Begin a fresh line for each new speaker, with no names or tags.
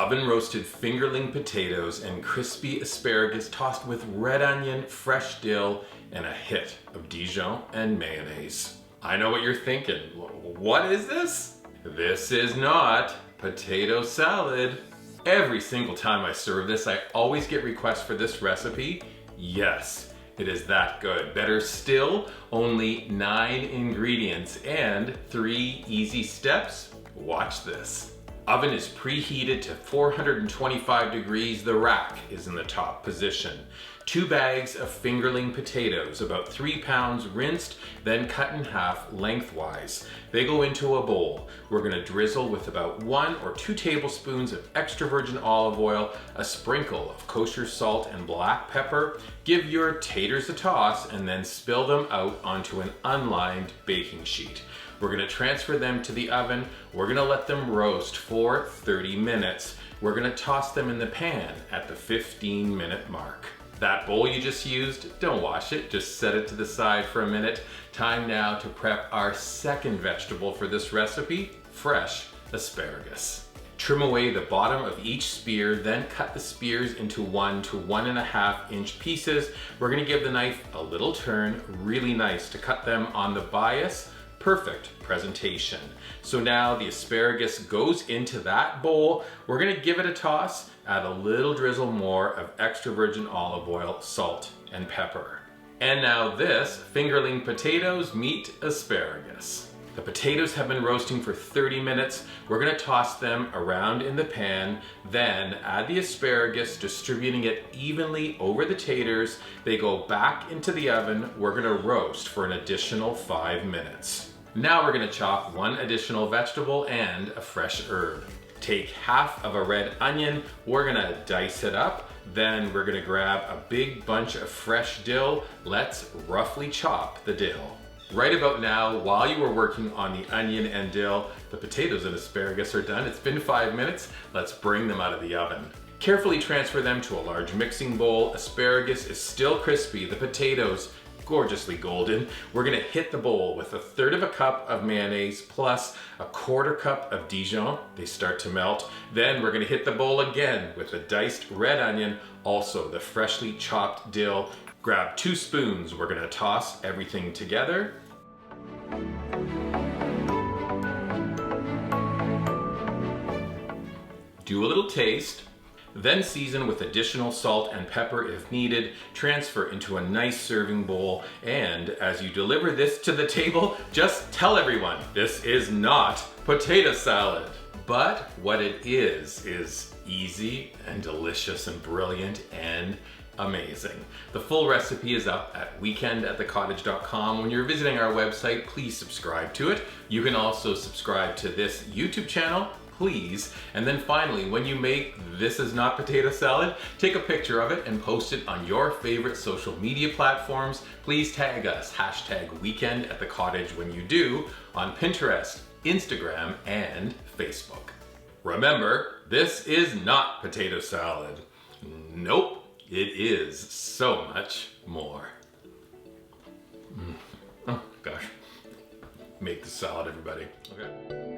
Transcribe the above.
Oven roasted fingerling potatoes and crispy asparagus tossed with red onion, fresh dill, and a hit of Dijon and mayonnaise. I know what you're thinking. What is this? This is not potato salad. Every single time I serve this, I always get requests for this recipe. Yes, it is that good. Better still, only 9 ingredients and 3 easy steps. Watch this. Oven is preheated to 425 degrees. The rack is in the top position. 2 bags of fingerling potatoes, about 3 pounds, rinsed, then cut in half lengthwise. They go into a bowl. We're gonna drizzle with about 1 or 2 tablespoons of extra virgin olive oil, a sprinkle of kosher salt and black pepper. Give your taters a toss and then spill them out onto an unlined baking sheet. We're gonna transfer them to the oven. We're gonna let them roast for 30 minutes. We're gonna toss them in the pan at the 15-minute mark. That bowl you just used, don't wash it, just set it to the side for a minute. Time now to prep our second vegetable for this recipe, fresh asparagus. Trim away the bottom of each spear, then cut the spears into 1 to 1.5 inch pieces. We're gonna give the knife a little turn, really nice to cut them on the bias. Perfect presentation. So now the asparagus goes into that bowl. We're gonna give it a toss, add a little drizzle more of extra virgin olive oil, salt, and pepper. And now this, fingerling potatoes meet asparagus. The potatoes have been roasting for 30 minutes. We're gonna toss them around in the pan, then add the asparagus, distributing it evenly over the taters. They go back into the oven. We're gonna roast for an additional 5 minutes. Now we're gonna chop 1 additional vegetable and a fresh herb. Take half of a red onion, we're gonna dice it up, then we're gonna grab a big bunch of fresh dill. Let's roughly chop the dill. Right about now, while you were working on the onion and dill, the potatoes and asparagus are done. It's been 5 minutes. Let's bring them out of the oven. Carefully transfer them to a large mixing bowl. Asparagus is still crispy, the potatoes gorgeously golden. We're gonna hit the bowl with 1/3 cup of mayonnaise plus 1/4 cup of Dijon. They start to melt. Then we're gonna hit the bowl again with the diced red onion, also the freshly chopped dill. Grab 2 spoons. We're gonna toss everything together. Do a little taste. Then season with additional salt and pepper if needed. Transfer into a nice serving bowl. And as you deliver this to the table, just tell everyone this is not potato salad. But what it is easy and delicious and brilliant and amazing. The full recipe is up at weekendatthecottage.com. When you're visiting our website, please subscribe to it. You can also subscribe to this YouTube channel, please. And then finally, when you make This Is Not Potato Salad, take a picture of it and post it on your favorite social media platforms. Please tag us, #weekendatthecottage when you do, on Pinterest, Instagram, and Facebook. Remember, this is not potato salad. Nope, it is so much more. Oh gosh, make the salad, everybody. Okay.